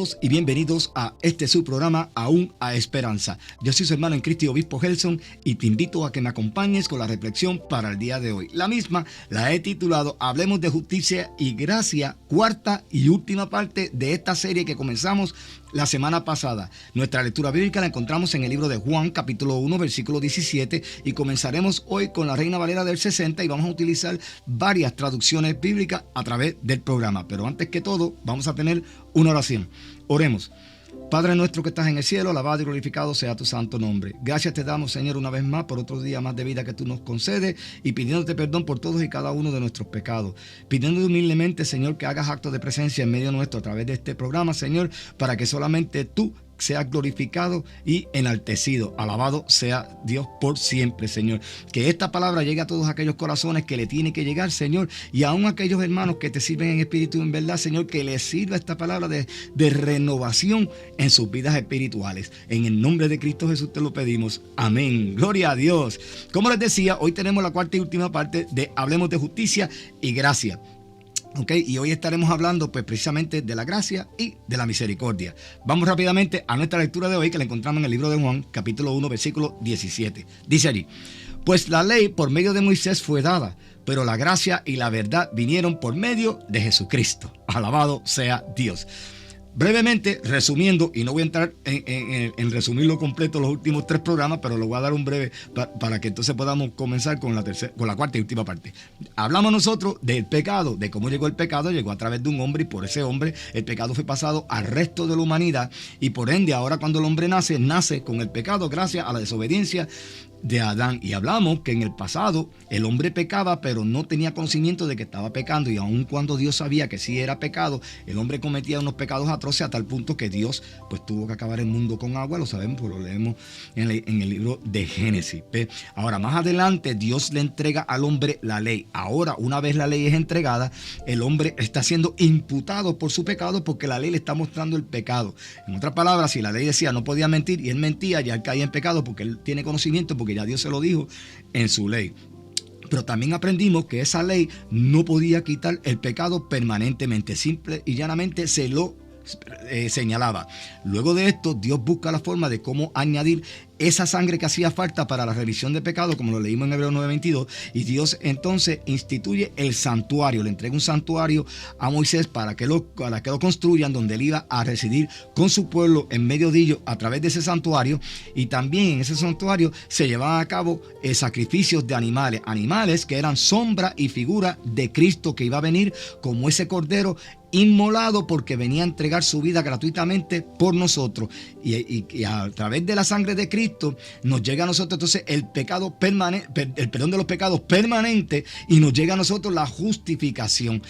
Saludos y bienvenidos a este su programa Aún a Esperanza. Yo soy su hermano en Cristo y obispo Gelson y te invito a que me acompañes con la reflexión para el día de hoy. La misma la he titulado Hablemos de Justicia y Gracia, cuarta y última parte de esta serie que comenzamos la semana pasada. Nuestra lectura bíblica la encontramos en el libro de Juan, capítulo 1, versículo 17, y comenzaremos hoy con la Reina Valera del 60 y vamos a utilizar varias traducciones bíblicas a través del programa. Pero antes que todo, vamos a tener una oración. Oremos. Padre nuestro que estás en el cielo, alabado y glorificado sea tu santo nombre. Gracias te damos, Señor, una vez más por otro día más de vida que tú nos concedes y pidiéndote perdón por todos y cada uno de nuestros pecados. Pidiéndote humildemente, Señor, que hagas actos de presencia en medio nuestro a través de este programa, Señor, para que solamente tú sea glorificado y enaltecido. Alabado sea Dios por siempre, Señor. Que esta palabra llegue a todos aquellos corazones que le tiene que llegar, Señor, y aún a aquellos hermanos que te sirven en espíritu y en verdad, Señor, que les sirva esta palabra de renovación en sus vidas espirituales. En el nombre de Cristo Jesús te lo pedimos. Amén. Gloria a Dios. Como les decía, hoy tenemos la cuarta y última parte de Hablemos de Justicia y Gracia. Y hoy estaremos hablando pues precisamente de la gracia y de la misericordia. Vamos rápidamente a nuestra lectura de hoy que la encontramos en el libro de Juan, capítulo 1, versículo 17. Dice allí: pues la ley por medio de Moisés fue dada, pero la gracia y la verdad vinieron por medio de Jesucristo. Alabado sea Dios. Brevemente, resumiendo, y no voy a entrar en resumirlo completo los últimos 3 programas, pero lo voy a dar un breve para que entonces podamos comenzar con la cuarta y última parte. Hablamos nosotros del pecado, de cómo llegó el pecado. Llegó a través de un hombre y por ese hombre el pecado fue pasado al resto de la humanidad y por ende ahora cuando el hombre nace con el pecado gracias a la desobediencia de Adán. Y hablamos que en el pasado el hombre pecaba pero no tenía conocimiento de que estaba pecando, y aun cuando Dios sabía que sí era pecado, el hombre cometía unos pecados atroces a tal punto que Dios pues tuvo que acabar el mundo con agua. Lo sabemos, pues lo leemos en el libro de Génesis. Ahora más adelante Dios le entrega al hombre la ley. Ahora una vez la ley es entregada, el hombre está siendo imputado por su pecado porque la ley le está mostrando el pecado. En otras palabras, si la ley decía no podía mentir y él mentía, ya él caía en pecado porque él tiene conocimiento, porque ya Dios se lo dijo en su ley. Pero también aprendimos que esa ley no podía quitar el pecado permanentemente, simple y llanamente se lo señalaba. Luego de esto, Dios busca la forma de cómo añadir esa sangre que hacía falta para la remisión de pecado, como lo leímos en Hebreos 9:22, y Dios entonces instituye el santuario, le entrega un santuario a Moisés para que lo construyan, donde él iba a residir con su pueblo en medio de ellos a través de ese santuario. Y también en ese santuario se llevaban a cabo sacrificios de animales que eran sombra y figura de Cristo, que iba a venir como ese cordero inmolado porque venía a entregar su vida gratuitamente por nosotros, y a través de la sangre de Cristo nos llega a nosotros entonces el perdón de los pecados permanente, y nos llega a nosotros la justificación.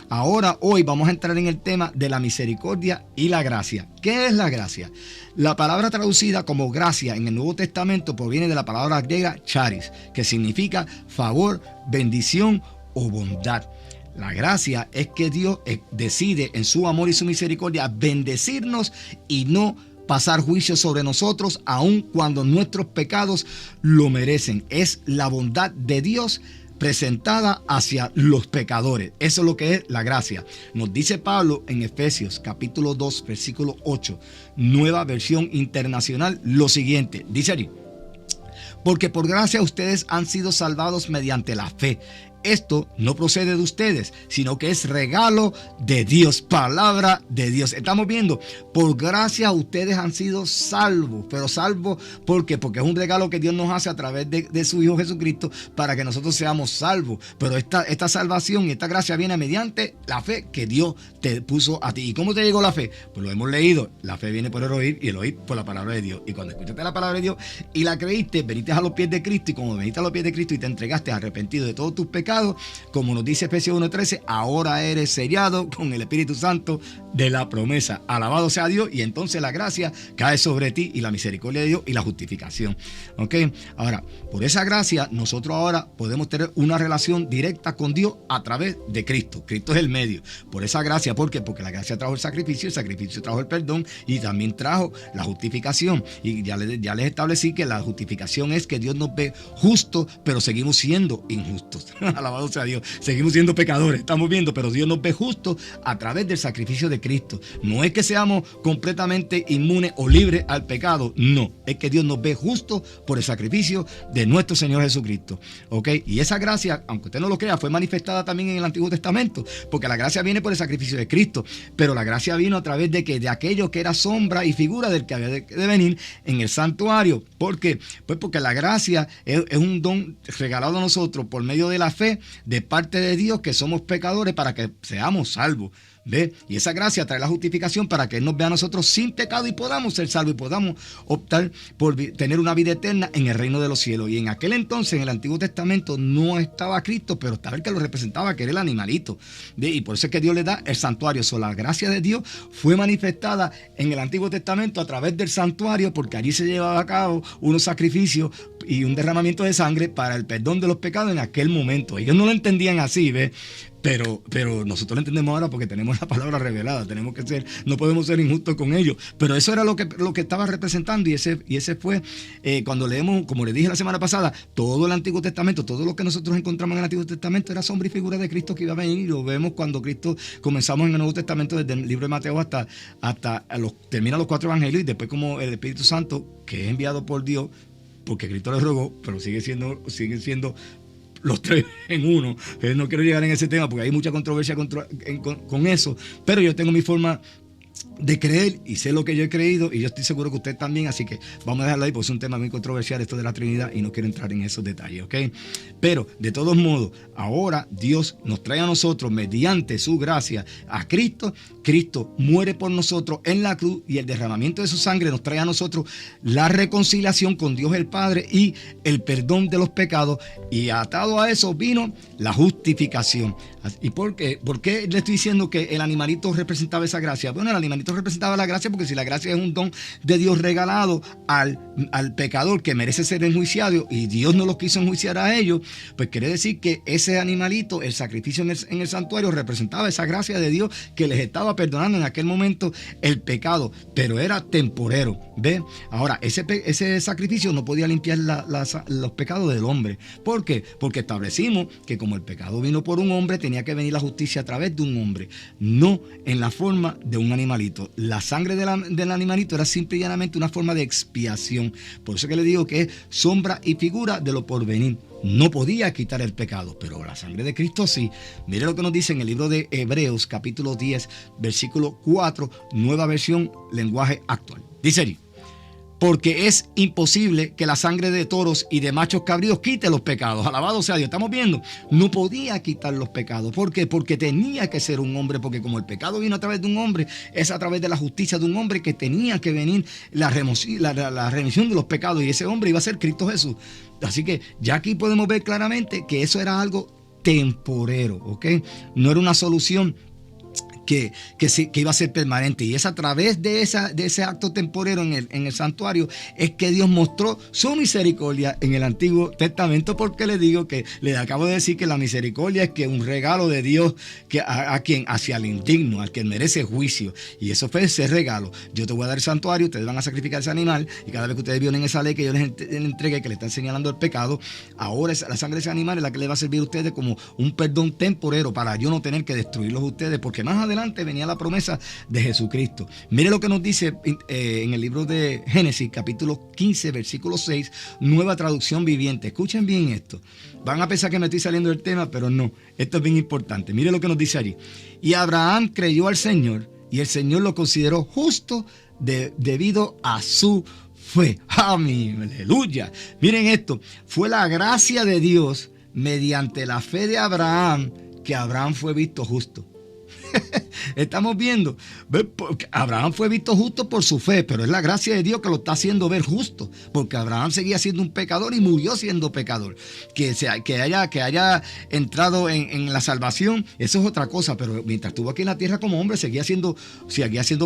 Ahora hoy vamos a entrar en el tema de la misericordia y la gracia. ¿Qué es la gracia? La palabra traducida como gracia en el Nuevo Testamento proviene de la palabra griega charis, que significa favor, bendición o bondad. La gracia es que Dios decide en su amor y su misericordia bendecirnos y no pasar juicio sobre nosotros, aun cuando nuestros pecados lo merecen. Es la bondad de Dios presentada hacia los pecadores. Eso es lo que es la gracia. Nos dice Pablo en Efesios capítulo 2, versículo 8, nueva versión internacional, lo siguiente. Dice allí: porque por gracia ustedes han sido salvados mediante la fe. Esto no procede de ustedes, sino que es regalo de Dios, palabra de Dios. Estamos viendo, por gracia ustedes han sido salvos, pero salvos ¿por qué? Porque es un regalo que Dios nos hace a través de su Hijo Jesucristo para que nosotros seamos salvos. Pero esta salvación y esta gracia viene mediante la fe que Dios te puso a ti. ¿Y cómo te llegó la fe? Pues lo hemos leído. La fe viene por el oír y el oír por la palabra de Dios. Y cuando escuchaste la palabra de Dios y la creíste, veniste a los pies de Cristo, y como veniste a los pies de Cristo y te entregaste arrepentido de todos tus pecados, como nos dice Efesios 1:13, ahora eres sellado con el Espíritu Santo de la promesa. Alabado sea Dios, y entonces la gracia cae sobre ti y la misericordia de Dios y la justificación. Ahora, por esa gracia nosotros ahora podemos tener una relación directa con Dios a través de Cristo. Cristo es el medio. Por esa gracia, ¿por qué? Porque la gracia trajo el sacrificio trajo el perdón y también trajo la justificación. Y ya les establecí que la justificación es que Dios nos ve justos, pero seguimos siendo injustos. alabado sea Dios. Seguimos siendo pecadores, estamos viendo, pero Dios nos ve justos a través del sacrificio de Cristo. No es que seamos completamente inmunes o libres al pecado, no. Es que Dios nos ve justos por el sacrificio de nuestro Señor Jesucristo. ¿Ok? Y esa gracia, aunque usted no lo crea, fue manifestada también en el Antiguo Testamento, porque la gracia viene por el sacrificio de Cristo, pero la gracia vino a través de aquello que era sombra y figura del que había de venir en el santuario. ¿Por qué? Pues porque la gracia es un don regalado a nosotros por medio de la fe de parte de Dios, que somos pecadores para que seamos salvos. ¿Ve? Y esa gracia trae la justificación para que Él nos vea a nosotros sin pecado y podamos ser salvos y podamos optar por tener una vida eterna en el reino de los cielos. Y en aquel entonces, en el Antiguo Testamento, no estaba Cristo, pero estaba el que lo representaba, que era el animalito. ¿Ve? Y por eso es que Dios le da el santuario. La gracia de Dios fue manifestada en el Antiguo Testamento a través del santuario, porque allí se llevaba a cabo unos sacrificios y un derramamiento de sangre para el perdón de los pecados en aquel momento. Ellos no lo entendían así, ¿ve? Pero nosotros lo entendemos ahora porque tenemos la palabra revelada. No podemos ser injustos con ellos. Pero eso era lo que estaba representando. Y ese fue, cuando leemos, como les dije la semana pasada, todo el Antiguo Testamento, todo lo que nosotros encontramos en el Antiguo Testamento era sombra y figura de Cristo que iba a venir. Y lo vemos cuando Cristo, comenzamos en el Nuevo Testamento, desde el libro de Mateo termina los 4 evangelios, y después como el Espíritu Santo, que es enviado por Dios, porque Cristo le rogó, pero siguen siendo los 3 en uno. No quiero llegar en ese tema porque hay mucha controversia con eso, pero yo tengo mi forma de creer y sé lo que yo he creído, y yo estoy seguro que usted también, así que vamos a dejarlo ahí porque es un tema muy controversial esto de la Trinidad y no quiero entrar en esos detalles, ¿ok? Pero de todos modos, ahora Dios nos trae a nosotros mediante su gracia a Cristo. Cristo muere por nosotros en la cruz y el derramamiento de su sangre nos trae a nosotros la reconciliación con Dios el Padre y el perdón de los pecados, y atado a eso vino la justificación. ¿Y por qué? ¿Por qué le estoy diciendo que el animalito representaba esa gracia? Bueno, el animalito representaba la gracia porque si la gracia es un don de Dios regalado al pecador que merece ser enjuiciado y Dios no los quiso enjuiciar a ellos, pues quiere decir que ese animalito, el sacrificio en el santuario, representaba esa gracia de Dios que les estaba perdonando en aquel momento el pecado, pero era temporero. ¿Ve? Ahora, ese sacrificio no podía limpiar los pecados del hombre. ¿Por qué? Porque establecimos que como el pecado vino por un hombre, tenía que venir la justicia a través de un hombre, no en la forma de un animalito. La sangre del animalito era simple y llanamente una forma de expiación. Por eso que le digo que es sombra y figura de lo porvenir. No podía quitar el pecado, pero la sangre de Cristo sí. Mire lo que nos dice en el libro de Hebreos, capítulo 10, versículo 4, nueva versión, lenguaje actual. Dice allí: porque es imposible que la sangre de toros y de machos cabríos quite los pecados. Alabado sea Dios. Estamos viendo, no podía quitar los pecados. ¿Por qué? Porque tenía que ser un hombre, porque como el pecado vino a través de un hombre, es a través de la justicia de un hombre que tenía que venir la remisión de los pecados, y ese hombre iba a ser Cristo Jesús. Así que ya aquí podemos ver claramente que eso era algo temporero, ¿ok? No era una solución que iba a ser permanente, y es a través de ese acto temporero en el santuario es que Dios mostró su misericordia en el Antiguo Testamento, porque le digo que le acabo de decir que la misericordia es que un regalo de Dios que a quien, hacia el indigno, al que merece juicio, y eso fue ese regalo. Yo te voy a dar el santuario, ustedes van a sacrificar ese animal, y cada vez que ustedes violen esa ley que yo les entregué, que le están señalando el pecado, ahora la sangre de ese animal es la que le va a servir a ustedes como un perdón temporero para yo no tener que destruirlos a ustedes, porque más adelante venía la promesa de Jesucristo. Mire lo que nos dice en el libro de Génesis, capítulo 15, versículo 6, nueva traducción viviente. Escuchen bien esto. Van a pensar que me estoy saliendo del tema, pero no. Esto es bien importante. Mire lo que nos dice allí. Y Abraham creyó al Señor, y el Señor lo consideró justo debido a su fe. ¡Amén! ¡Aleluya! Miren esto. Fue la gracia de Dios mediante la fe de Abraham que Abraham fue visto justo. Estamos viendo, Abraham fue visto justo por su fe, pero es la gracia de Dios que lo está haciendo ver justo, porque Abraham seguía siendo un pecador y murió siendo pecador. Que haya entrado en la salvación, eso es otra cosa, pero mientras estuvo aquí en la tierra como hombre seguía siendo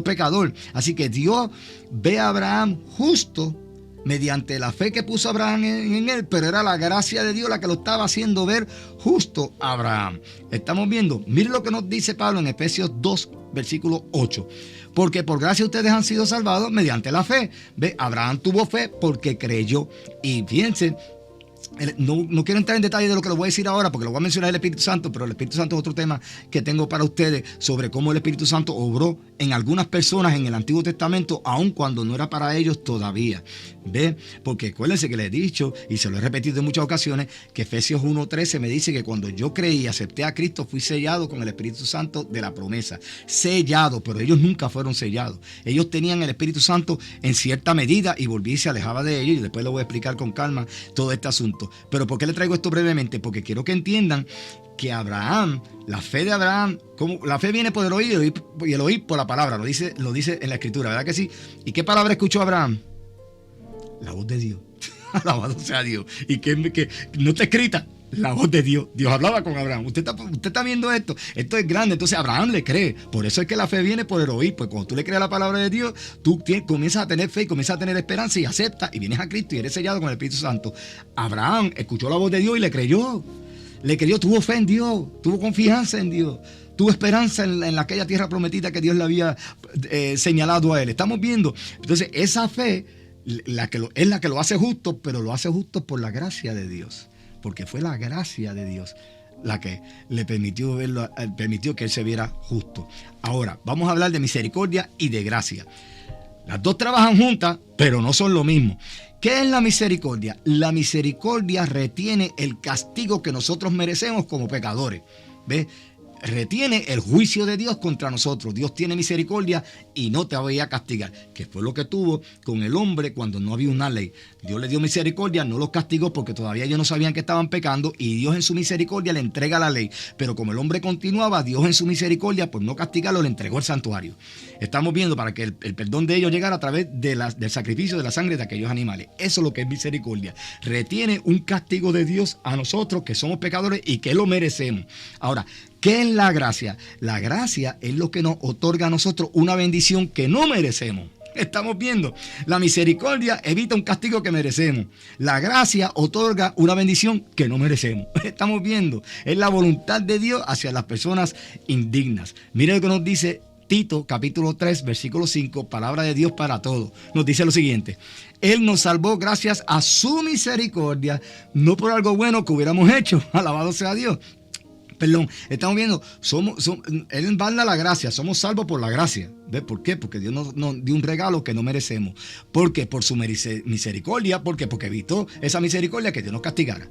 pecador. Así que Dios ve a Abraham justo mediante la fe que puso Abraham en él, pero era la gracia de Dios la que lo estaba haciendo ver justo a Abraham. Estamos viendo, miren lo que nos dice Pablo en Efesios 2, versículo 8. Porque por gracia ustedes han sido salvados mediante la fe. ¿Ve? Abraham tuvo fe porque creyó. Y fíjense, No quiero entrar en detalle de lo que les voy a decir ahora, porque lo voy a mencionar el Espíritu Santo, pero el Espíritu Santo es otro tema que tengo para ustedes sobre cómo el Espíritu Santo obró en algunas personas en el Antiguo Testamento, aun cuando no era para ellos todavía. ¿Ve? Porque acuérdense que les he dicho, y se lo he repetido en muchas ocasiones, que Efesios 1:13 me dice que cuando yo creí y acepté a Cristo, fui sellado con el Espíritu Santo de la promesa. Sellado, pero ellos nunca fueron sellados. Ellos tenían el Espíritu Santo en cierta medida y volví y se alejaba de ellos, y después les voy a explicar con calma todo este asunto. Pero ¿por qué le traigo esto brevemente? Porque quiero que entiendan que Abraham, la fe de Abraham, como la fe viene por el oír y el oír por la palabra, lo dice en la Escritura, ¿verdad que sí? ¿Y qué palabra escuchó Abraham? La voz de Dios. Alabado sea Dios. Y que no está escrita. La voz de Dios. Dios hablaba con Abraham. Usted está viendo esto. Esto es grande. Entonces Abraham le cree. Por eso es que la fe viene por el oír. Pues cuando tú le crees a la palabra de Dios, tú comienzas a tener fe y comienzas a tener esperanza y aceptas y vienes a Cristo y eres sellado con el Espíritu Santo. Abraham escuchó la voz de Dios y le creyó. Le creyó, tuvo fe en Dios, tuvo confianza en Dios, tuvo esperanza en aquella tierra prometida que Dios le había señalado a él. Estamos viendo. Entonces esa fe es la que lo hace justo, pero lo hace justo por la gracia de Dios. Porque fue la gracia de Dios la que le permitió que él se viera justo. Ahora, vamos a hablar de misericordia y de gracia. Las dos trabajan juntas, pero no son lo mismo. ¿Qué es la misericordia? La misericordia retiene el castigo que nosotros merecemos como pecadores. ¿Ves? Retiene el juicio de Dios contra nosotros. Dios tiene misericordia y no te voy a castigar, que fue lo que tuvo con el hombre cuando no había una ley. Dios le dio misericordia, no los castigó porque todavía ellos no sabían que estaban pecando, y Dios en su misericordia le entrega la ley. Pero como el hombre continuaba, Dios en su misericordia, por no castigarlo, le entregó el santuario. Estamos viendo para que el perdón de ellos llegara a través del sacrificio de la sangre de aquellos animales. Eso es lo que es misericordia. Retiene un castigo de Dios a nosotros que somos pecadores y que lo merecemos. Ahora, ¿qué es la gracia? La gracia es lo que nos otorga a nosotros una bendición que no merecemos. Estamos viendo, la misericordia evita un castigo que merecemos. La gracia otorga una bendición que no merecemos. Estamos viendo, es la voluntad de Dios hacia las personas indignas. Mire lo que nos dice Tito, capítulo 3, versículo 5, palabra de Dios para todos. Nos dice lo siguiente: Él nos salvó gracias a su misericordia, no por algo bueno que hubiéramos hecho. Alabado sea Dios. Perdón, estamos viendo, Él manda la gracia, somos salvos por la gracia. ¿Ves por qué? Porque Dios nos dio un regalo que no merecemos. ¿Por qué? Por su misericordia. ¿Por qué? Porque evitó esa misericordia que Dios nos castigara.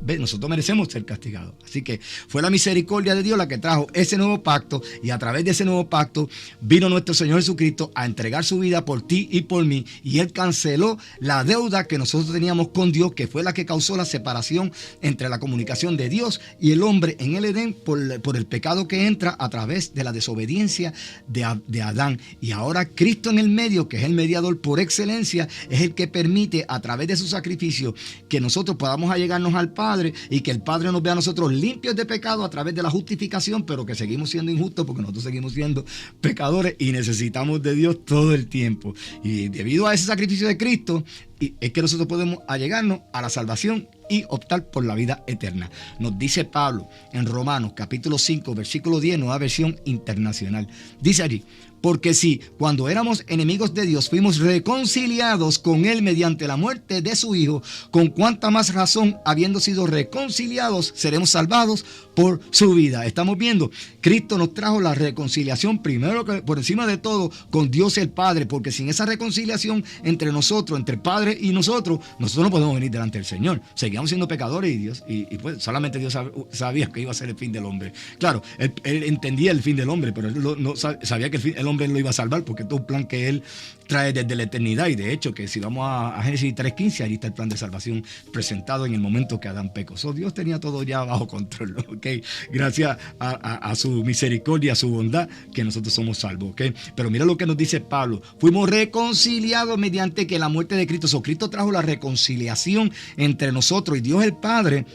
¿Ves? Nosotros merecemos ser castigados. Así que fue la misericordia de Dios la que trajo ese nuevo pacto, y a través de ese nuevo pacto vino nuestro Señor Jesucristo a entregar su vida por ti y por mí, y Él canceló la deuda que nosotros teníamos con Dios, que fue la que causó la separación entre la comunicación de Dios y el hombre en el Edén por el pecado que entra a través de la desobediencia de Adán. Y ahora Cristo en el medio, que es el mediador por excelencia, es el que permite a través de su sacrificio que nosotros podamos allegarnos al Padre, y que el Padre nos vea a nosotros limpios de pecado a través de la justificación, pero que seguimos siendo injustos porque nosotros seguimos siendo pecadores y necesitamos de Dios todo el tiempo. Y debido a ese sacrificio de Cristo, es que nosotros podemos allegarnos a la salvación y optar por la vida eterna. Nos dice Pablo en Romanos capítulo 5, versículo 10, nueva versión internacional. Dice allí: porque si cuando éramos enemigos de Dios fuimos reconciliados con Él mediante la muerte de su Hijo, con cuánta más razón, habiendo sido reconciliados, seremos salvados por su vida. Estamos viendo, Cristo nos trajo la reconciliación primero, que por encima de todo, con Dios el Padre, porque sin esa reconciliación entre nosotros, entre el Padre y nosotros no podemos venir delante del Señor. Seguíamos siendo pecadores, y pues solamente Dios sabía que iba a ser el fin del hombre. Claro, él entendía el fin del hombre, pero él no sabía que el hombre lo iba a salvar, porque es un plan que Él trae desde la eternidad. Y de hecho, que si vamos a Génesis 3:15, allí está el plan de salvación presentado en el momento que Adán pecó. Dios tenía todo ya bajo control, ¿ok? Gracias a su misericordia, a su bondad, que nosotros somos salvos, ¿ok? Pero mira lo que nos dice Pablo: fuimos reconciliados mediante que la muerte de Cristo. Cristo trajo la reconciliación entre nosotros y Dios el Padre,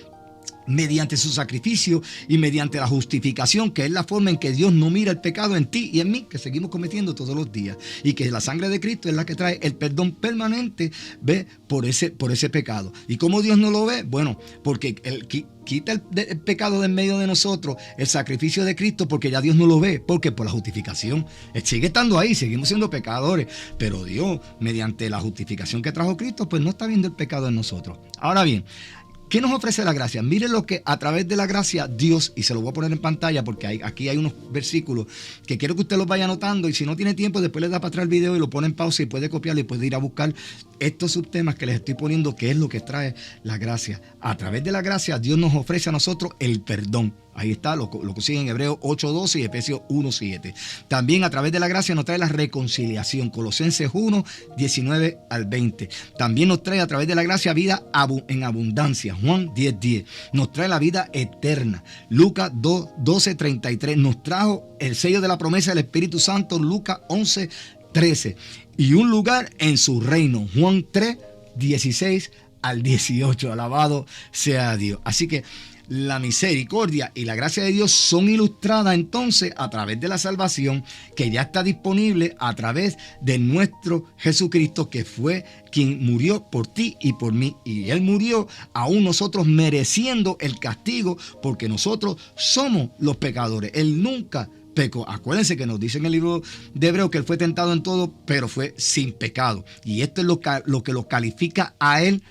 mediante su sacrificio y mediante la justificación, que es la forma en que Dios no mira el pecado en ti y en mí, que seguimos cometiendo todos los días, y que la sangre de Cristo es la que trae el perdón permanente, ve, por ese pecado. ¿Y cómo Dios no lo ve? Bueno, porque Él quita el pecado de en medio de nosotros, el sacrificio de Cristo, porque ya Dios no lo ve. ¿Por qué? Por la justificación. Él sigue estando ahí, seguimos siendo pecadores, pero Dios, mediante la justificación que trajo Cristo, pues no está viendo el pecado en nosotros. Ahora bien, ¿Qué nos ofrece la gracia? Miren lo que a través de la gracia Dios, y se lo voy a poner en pantalla porque aquí hay unos versículos que quiero que usted los vaya anotando, y si no tiene tiempo después le da para atrás el video y lo pone en pausa y puede copiarlo y puede ir a buscar estos subtemas que les estoy poniendo, que es lo que trae la gracia. A través de la gracia Dios nos ofrece a nosotros el perdón. Ahí está, lo consiguen en Hebreos 8:12 y Efesios 1:7. También a través de la gracia nos trae la reconciliación, Colosenses 1:19 al 20. También nos trae a través de la gracia vida en abundancia, Juan 10:10. Nos trae la vida eterna, Lucas 12:33. Nos trajo el sello de la promesa del Espíritu Santo, Lucas 11:13. Y un lugar en su reino, Juan 3:16 al 18. Alabado sea Dios. Así que la misericordia y la gracia de Dios son ilustradas entonces a través de la salvación que ya está disponible a través de nuestro Jesucristo, que fue quien murió por ti y por mí. Y Él murió aún nosotros mereciendo el castigo, porque nosotros somos los pecadores. Él nunca pecó. Acuérdense que nos dice en el libro de Hebreos que Él fue tentado en todo, pero fue sin pecado. Y esto es lo que lo califica a Él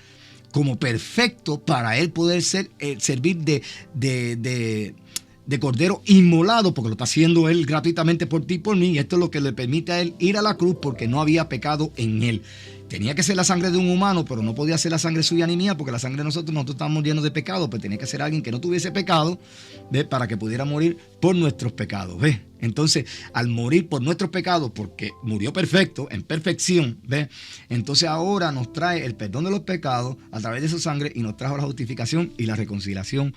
como perfecto para Él poder servir de cordero inmolado, porque lo está haciendo Él gratuitamente por ti y por mí. Y esto es lo que le permite a Él ir a la cruz, porque no había pecado en Él. Tenía que ser la sangre de un humano, pero no podía ser la sangre suya ni mía, porque la sangre de nosotros estábamos llenos de pecado, pues tenía que ser alguien que no tuviese pecado, ¿ves? Para que pudiera morir por nuestros pecados, ¿ves? Entonces, al morir por nuestros pecados, porque murió perfecto, en perfección, ¿ves? Entonces ahora nos trae el perdón de los pecados a través de su sangre, y nos trajo la justificación y la reconciliación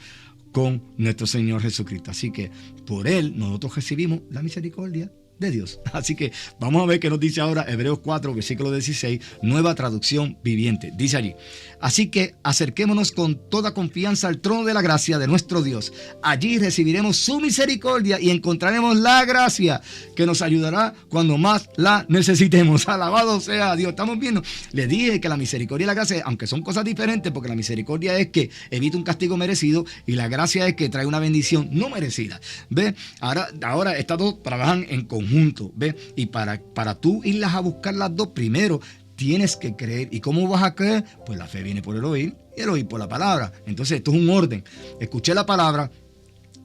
con nuestro Señor Jesucristo. Así que por Él nosotros recibimos la misericordia de Dios. Así que vamos a ver qué nos dice ahora Hebreos 4, versículo 16, nueva traducción viviente. Dice allí: así que acerquémonos con toda confianza al trono de la gracia de nuestro Dios. Allí recibiremos su misericordia y encontraremos la gracia que nos ayudará cuando más la necesitemos. Alabado sea Dios. Estamos viendo, les dije que la misericordia y la gracia, aunque son cosas diferentes, porque la misericordia es que evita un castigo merecido y la gracia es que trae una bendición no merecida. ¿Ve? Ahora estas dos trabajan en conjunto. ¿Ve? Y para tú irlas a buscar las dos, primero tienes que creer. ¿Y cómo vas a creer? Pues la fe viene por el oír y el oír por la palabra. Entonces esto es un orden. Escuché la palabra,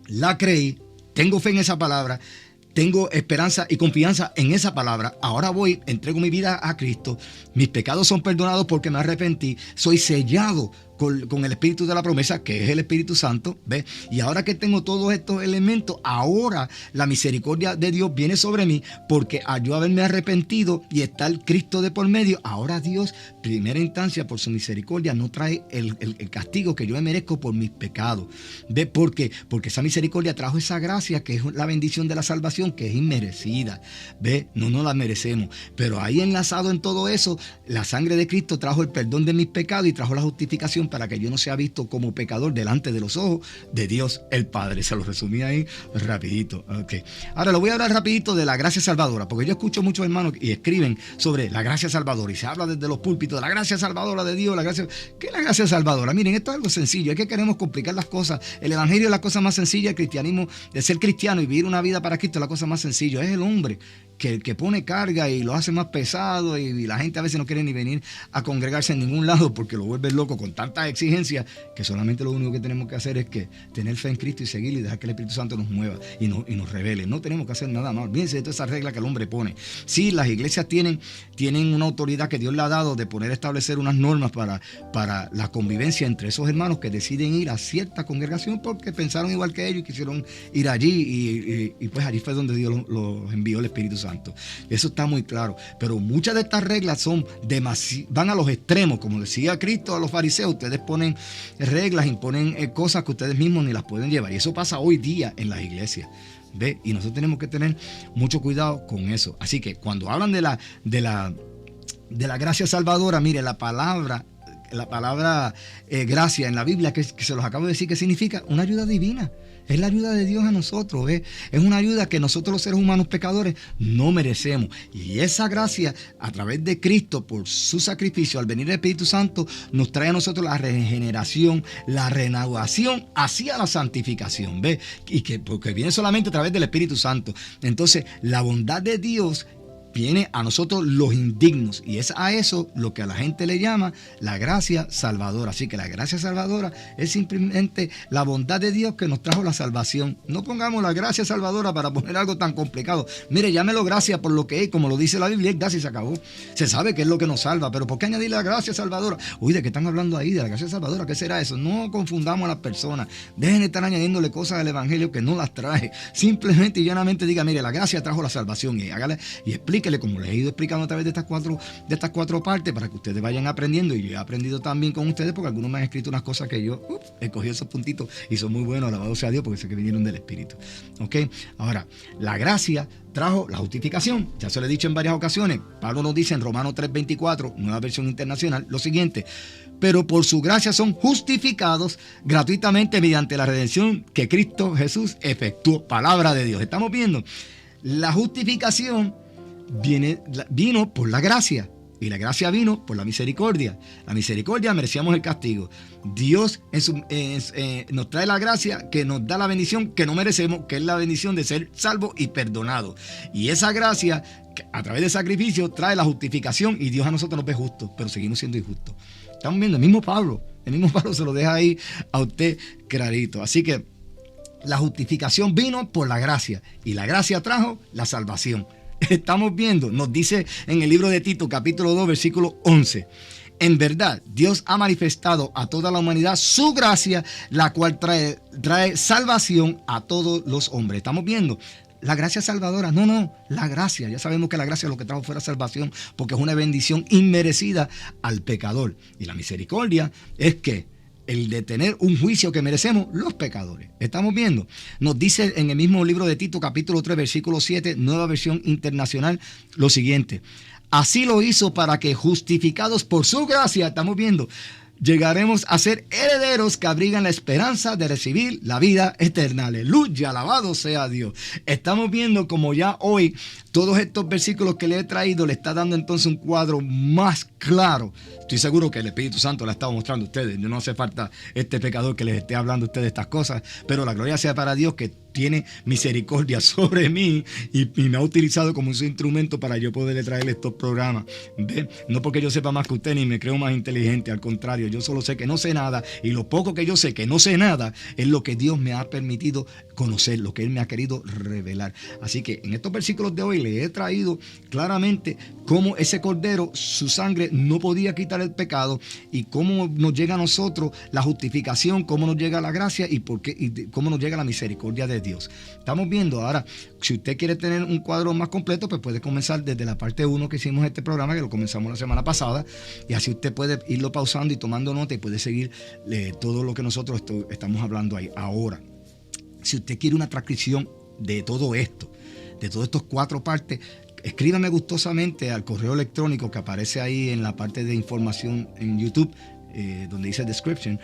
la creí, tengo fe en esa palabra, tengo esperanza y confianza en esa palabra. Ahora voy, entrego mi vida a Cristo. Mis pecados son perdonados porque me arrepentí. Soy sellado con el Espíritu de la promesa, que es el Espíritu Santo, ¿ves? Y ahora que tengo todos estos elementos, ahora la misericordia de Dios viene sobre mí, porque al yo haberme arrepentido y estar Cristo de por medio, ahora Dios, primera instancia, por su misericordia, no trae el castigo que yo me merezco por mis pecados. ¿Ves? ¿Por qué? Porque esa misericordia trajo esa gracia, que es la bendición de la salvación, que es inmerecida. ¿Ves? No nos la merecemos. Pero ahí enlazado en todo eso, la sangre de Cristo trajo el perdón de mis pecados y trajo la justificación para que yo no sea visto como pecador delante de los ojos de Dios el Padre. Se lo resumí ahí rapidito. Okay. Ahora lo voy a hablar rapidito de la gracia salvadora, porque yo escucho muchos hermanos y escriben sobre la gracia salvadora y se habla desde los púlpitos de la gracia salvadora de Dios. ¿Qué es la gracia salvadora? Miren, esto es algo sencillo. Es que queremos complicar las cosas. El evangelio es la cosa más sencilla. El cristianismo, de ser cristiano y vivir una vida para Cristo, es la cosa más sencilla. Es el hombre que pone carga y lo hace más pesado, y la gente a veces no quiere ni venir a congregarse en ningún lado porque lo vuelve loco con tantas exigencias, que solamente lo único que tenemos que hacer es que tener fe en Cristo y seguirle y dejar que el Espíritu Santo nos mueva y nos revele. No tenemos que hacer nada más. Olvídense de toda esa regla que el hombre pone. Sí, las iglesias tienen una autoridad que Dios le ha dado de poder establecer unas normas para la convivencia entre esos hermanos que deciden ir a cierta congregación porque pensaron igual que ellos y quisieron ir allí, y pues allí fue donde Dios los envió el Espíritu Santo. Eso está muy claro. Pero muchas de estas reglas van a los extremos. Como decía Cristo a los fariseos, ustedes ponen reglas, imponen cosas que ustedes mismos ni las pueden llevar. Y eso pasa hoy día en las iglesias. ¿Ve? Y nosotros tenemos que tener mucho cuidado con eso. Así que cuando hablan de la gracia salvadora, mire, la palabra gracia en la Biblia, que se los acabo de decir, que significa una ayuda divina. Es la ayuda de Dios a nosotros. Es una ayuda que nosotros los seres humanos pecadores no merecemos. Y esa gracia, a través de Cristo, por su sacrificio, al venir el Espíritu Santo, nos trae a nosotros la regeneración, la renovación hacia la santificación. Porque viene solamente a través del Espíritu Santo. Entonces, la bondad de Dios viene a nosotros los indignos, y es a eso lo que a la gente le llama la gracia salvadora. Así que la gracia salvadora es simplemente la bondad de Dios que nos trajo la salvación. No pongamos la gracia salvadora para poner algo tan complicado. Mire, llámelo gracia por lo que es, como lo dice la Biblia, es gracia y se acabó. Se sabe que es lo que nos salva, pero ¿por qué añadir la gracia salvadora? Uy, ¿de qué están hablando ahí? ¿De la gracia salvadora? ¿Qué será eso? No confundamos a las personas. Dejen de estar añadiéndole cosas al evangelio que no las trae. Simplemente y llanamente diga, mire, la gracia trajo la salvación, y hágale y explíquele, como les he ido explicando a través de estas cuatro partes, para que ustedes vayan aprendiendo. Y yo he aprendido también con ustedes, porque algunos me han escrito unas cosas que yo he cogido esos puntitos y son muy buenos, alabado sea Dios, porque sé que vinieron del Espíritu. ¿Ok? Ahora, la gracia trajo la justificación. Ya se lo he dicho en varias ocasiones. Pablo nos dice en Romanos 3:24, nueva versión internacional, lo siguiente: pero por su gracia son justificados gratuitamente mediante la redención que Cristo Jesús efectuó. Palabra de Dios. Estamos viendo, la justificación vino por la gracia, y la gracia vino por la misericordia. La misericordia merecíamos el castigo. Dios nos trae la gracia que nos da la bendición que no merecemos, que es la bendición de ser salvo y perdonado. Y esa gracia, a través del sacrificio, trae la justificación, y Dios a nosotros nos ve justos, pero seguimos siendo injustos. Estamos viendo, el mismo Pablo se lo deja ahí a usted clarito. Así que la justificación vino por la gracia, y la gracia trajo la salvación. Estamos viendo, nos dice en el libro de Tito, capítulo 2, versículo 11. En verdad, Dios ha manifestado a toda la humanidad su gracia, la cual trae salvación a todos los hombres. Estamos viendo la gracia salvadora. No, la gracia. Ya sabemos que la gracia lo que trajo fue la salvación, porque es una bendición inmerecida al pecador. Y la misericordia es que el de tener un juicio que merecemos los pecadores. Estamos viendo, nos dice en el mismo libro de Tito, capítulo 3, versículo 7, nueva versión internacional, lo siguiente: así lo hizo para que, justificados por su gracia, estamos viendo, llegaremos a ser herederos que abrigan la esperanza de recibir la vida eterna. Aleluya, alabado sea Dios. Estamos viendo como ya hoy todos estos versículos que le he traído le está dando entonces un cuadro más claro. Estoy seguro que el Espíritu Santo le ha estado mostrando a ustedes. No hace falta este pecador que les esté hablando a ustedes estas cosas, pero la gloria sea para Dios, que tiene misericordia sobre mí y me ha utilizado como su instrumento para yo poderle traer estos programas. ¿Ve? No porque yo sepa más que usted ni me creo más inteligente, al contrario, yo solo sé que no sé nada, y lo poco que yo sé que no sé nada es lo que Dios me ha permitido conocer, lo que Él me ha querido revelar. Así que en estos versículos de hoy le he traído claramente cómo ese cordero, su sangre no podía quitar el pecado, y cómo nos llega a nosotros la justificación, cómo nos llega la gracia y cómo nos llega la misericordia de Dios. Estamos viendo ahora, si usted quiere tener un cuadro más completo, pues puede comenzar desde la parte 1 que hicimos este programa, que lo comenzamos la semana pasada, y así usted puede irlo pausando y tomando nota, y puede seguir todo lo que nosotros estamos hablando ahí. Ahora, si usted quiere una transcripción de todo esto, de todas estas 4 partes, escríbame gustosamente al correo electrónico que aparece ahí en la parte de información en YouTube, donde dice description,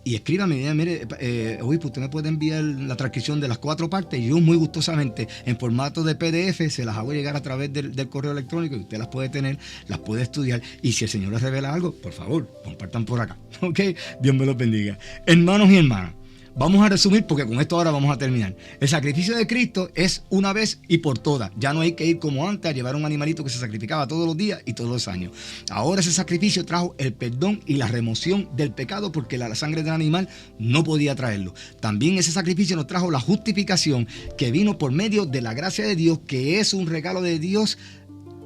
y escríbame, mire, pues usted me puede enviar la transcripción de las 4 partes, y yo muy gustosamente en formato de PDF se las hago llegar a través del correo electrónico, y usted las puede tener, las puede estudiar, y si el Señor les revela algo, por favor, compartan por acá. ¿Ok? Dios me los bendiga. Hermanos y hermanas, vamos a resumir, porque con esto ahora vamos a terminar. El sacrificio de Cristo es una vez y por todas. Ya no hay que ir como antes a llevar un animalito que se sacrificaba todos los días y todos los años. Ahora ese sacrificio trajo el perdón y la remoción del pecado, porque la sangre del animal no podía traerlo. También ese sacrificio nos trajo la justificación, que vino por medio de la gracia de Dios, que es un regalo de Dios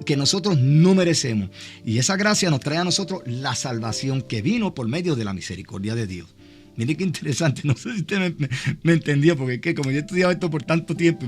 que nosotros no merecemos. Y esa gracia nos trae a nosotros la salvación, que vino por medio de la misericordia de Dios. Mire qué interesante, no sé si usted me entendió, porque es que como yo he estudiado esto por tanto tiempo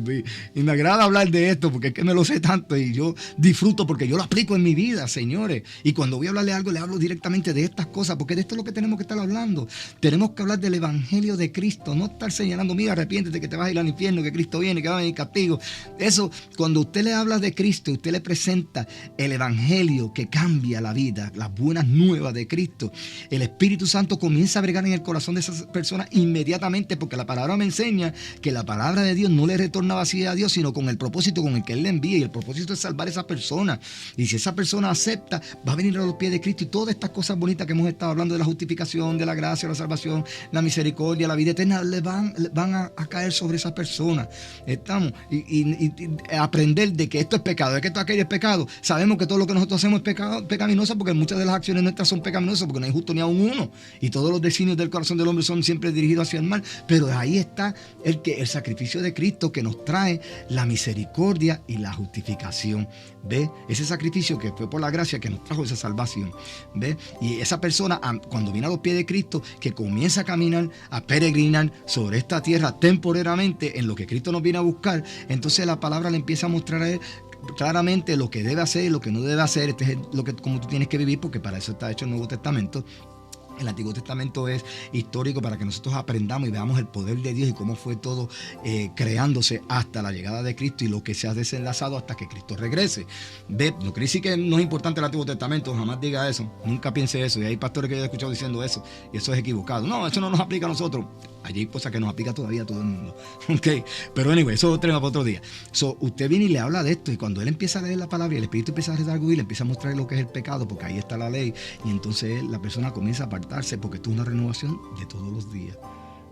y me agrada hablar de esto, porque es que me lo sé tanto y yo disfruto porque yo lo aplico en mi vida, señores. Y cuando voy a hablarle algo, le hablo directamente de estas cosas, porque de esto es lo que tenemos que estar hablando. Tenemos que hablar del Evangelio de Cristo, no estar señalando, mira, arrepiéntete que te vas a ir al infierno, que Cristo viene, que va a venir castigo. Eso, cuando usted le habla de Cristo, usted le presenta el Evangelio que cambia la vida, las buenas nuevas de Cristo, el Espíritu Santo comienza a bregar en el corazón de esa persona inmediatamente, porque la palabra me enseña que la palabra de Dios no le retorna vacía a Dios, sino con el propósito con el que Él le envía, y el propósito es salvar a esa persona. Y si esa persona acepta, va a venir a los pies de Cristo, y todas estas cosas bonitas que hemos estado hablando de la justificación, de la gracia, la salvación, la misericordia, la vida eterna, le van a caer sobre esa persona. Estamos y aprender de que esto es pecado, de que esto aquello es pecado. Sabemos que todo lo que nosotros hacemos es pecaminoso, porque muchas de las acciones nuestras son pecaminosas, porque no hay justo ni aun uno, y todos los designios del corazón del hombre son siempre dirigidos hacia el mal. Pero ahí está el sacrificio de Cristo, que nos trae la misericordia y la justificación. ¿Ve? Ese sacrificio que fue por la gracia que nos trajo esa salvación. ¿Ve? Y esa persona, cuando viene a los pies de Cristo, que comienza a caminar, a peregrinar sobre esta tierra temporariamente en lo que Cristo nos viene a buscar, entonces la palabra le empieza a mostrar a él claramente lo que debe hacer y lo que no debe hacer. Este es como tú tienes que vivir, porque para eso está hecho el Nuevo Testamento. El Antiguo Testamento es histórico para que nosotros aprendamos y veamos el poder de Dios y cómo fue todo creándose hasta la llegada de Cristo y lo que se ha desenlazado hasta que Cristo regrese. ¿Ve? No quiere decir que no es importante el Antiguo Testamento, jamás diga eso, nunca piense eso. Y hay pastores que yo he escuchado diciendo eso, y eso es equivocado. No, eso no nos aplica a nosotros. Allí hay cosas que nos aplica todavía a todo el mundo. Okay. Pero anyway, eso es tema para otro día. Usted viene y le habla de esto, y cuando él empieza a leer la palabra y el Espíritu empieza a redarguir, le empieza a mostrar lo que es el pecado, porque ahí está la ley, y entonces la persona comienza a apartarse, porque esto es una renovación de todos los días.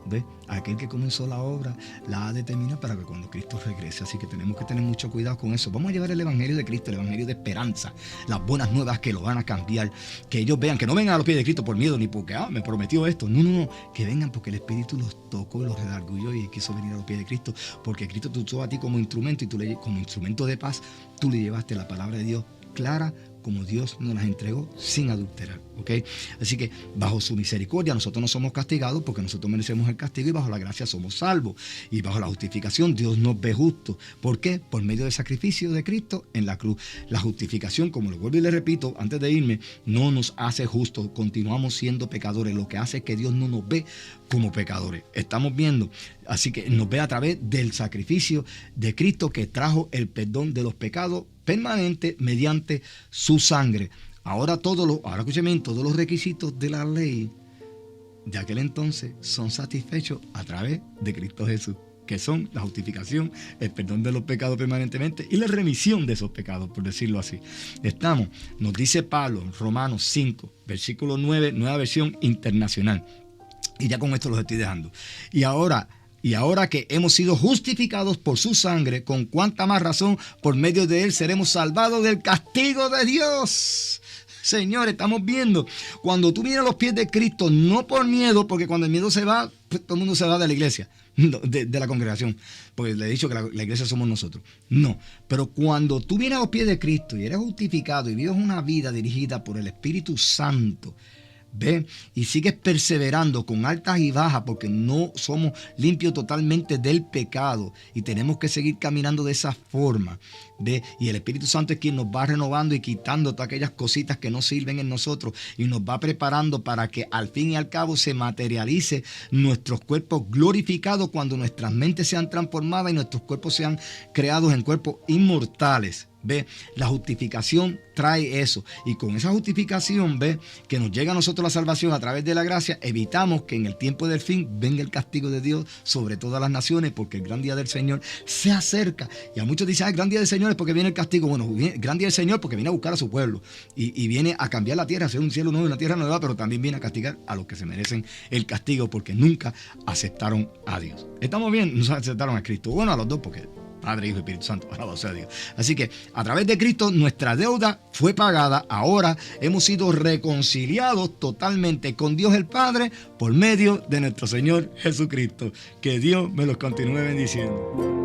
¿Ve? Aquel que comenzó la obra la ha de terminar para que cuando Cristo regrese. Así que tenemos que tener mucho cuidado con eso. Vamos a llevar el evangelio de Cristo, el evangelio de esperanza, las buenas nuevas que lo van a cambiar, que ellos vean, que no vengan a los pies de Cristo por miedo, ni porque me prometió esto, no, que vengan porque el Espíritu los tocó y los redarguyó y quiso venir a los pies de Cristo, porque Cristo te usó a ti como instrumento, y tú como instrumento de paz, tú le llevaste la palabra de Dios clara, como Dios nos las entregó, sin adulterar. ¿Okay? Así que bajo su misericordia nosotros no somos castigados, porque nosotros merecemos el castigo, y bajo la gracia somos salvos, y bajo la justificación Dios nos ve justos. ¿Por qué? Por medio del sacrificio de Cristo en la cruz. La justificación, como le vuelvo y le repito antes de irme, no nos hace justos, continuamos siendo pecadores. Lo que hace es que Dios no nos ve como pecadores. Estamos viendo, así que nos ve a través del sacrificio de Cristo, que trajo el perdón de los pecados permanente mediante su sangre. Ahora escúcheme, todos los requisitos de la ley de aquel entonces son satisfechos a través de Cristo Jesús, que son la justificación, el perdón de los pecados permanentemente y la remisión de esos pecados, por decirlo así. Nos dice Pablo en Romanos 5, versículo 9, nueva versión internacional. Y ya con esto los estoy dejando. Y ahora que hemos sido justificados por su sangre, con cuánta más razón por medio de él seremos salvados del castigo de Dios. Señores, estamos viendo, cuando tú vienes a los pies de Cristo, no por miedo, porque cuando el miedo se va, pues todo el mundo se va de la iglesia, de la congregación, porque le he dicho que la iglesia somos nosotros. No, pero cuando tú vienes a los pies de Cristo y eres justificado y vives una vida dirigida por el Espíritu Santo, ¿ve? Y sigues perseverando con altas y bajas, porque no somos limpios totalmente del pecado y tenemos que seguir caminando de esa forma. ¿Ve? Y el Espíritu Santo es quien nos va renovando y quitando todas aquellas cositas que no sirven en nosotros, y nos va preparando para que al fin y al cabo se materialice nuestros cuerpos glorificados, cuando nuestras mentes sean transformadas y nuestros cuerpos sean creados en cuerpos inmortales. ¿Ve? La justificación trae eso, y con esa justificación, ¿ve?, que nos llega a nosotros la salvación a través de la gracia, evitamos que en el tiempo del fin venga el castigo de Dios sobre todas las naciones, porque el gran día del Señor se acerca. Y a muchos dicen, el gran día del Señor es porque viene el castigo. Bueno, el gran día del Señor porque viene a buscar a su pueblo y viene a cambiar la tierra, a hacer un cielo nuevo y una tierra nueva, pero también viene a castigar a los que se merecen el castigo porque nunca aceptaron a Dios. ¿Estamos bien? No aceptaron a Cristo. Bueno, a los dos, porque Padre, Hijo y Espíritu Santo, alabado sea Dios. Así que a través de Cristo nuestra deuda fue pagada. Ahora hemos sido reconciliados totalmente con Dios el Padre por medio de nuestro Señor Jesucristo. Que Dios me los continúe bendiciendo.